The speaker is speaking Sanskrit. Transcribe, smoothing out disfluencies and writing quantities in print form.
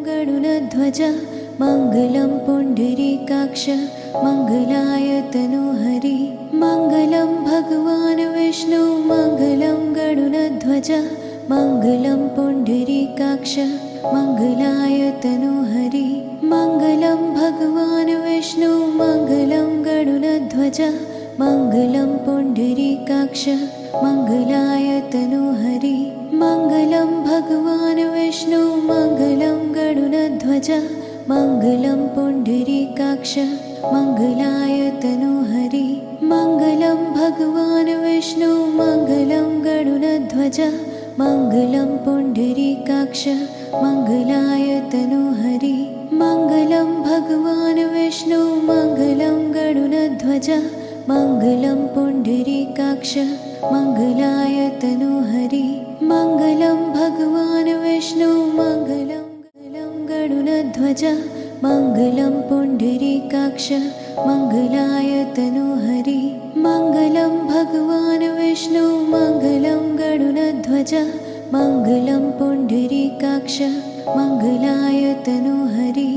गरुडध्वज मङ्गलं पुण्डरीकाक्ष मङ्गलाय तनोहरि मङ्गलं भगवान् विष्णु मङ्गलं गरुडध्वज मङ्गलं पुण्डरीकाक्ष मङ्गलाय तनोहरि मङ्गलं भगवान् विष्णु मङ्गलं गरुडध्वज मङ्गलं पुण्डरीकाक्ष मङ्गलाय तनोहरि मङ्गलं भगवान् विष्णु मङ्गलं गरुडध्वज मङ्गलं पुण्डरीकाक्ष मङ्गलाय तनोहरि मङ्गलं भगवान् विष्णु मङ्गलं गरुडध्वज मङ्गलं पुण्डरीकाक्ष मङ्गलाय तनोहरि मङ्गलं भगवान् विष्णु मङ्गलं गरुडध्वज मङ्गलं पुण्डरीकाक्ष मङ्गलाय तनोहरि मङ्गलं भगवान् विष्णु मङ्गलं गरुडध्वज मङ्गलं पुण्डरीकाक्ष मङ्गलाय तनोहरि मङ्गलं भगवान् विष्णु मङ्गलं गरुडध्वज मङ्गलं पुण्डरीकाक्ष मङ्गलाय तनोहरि।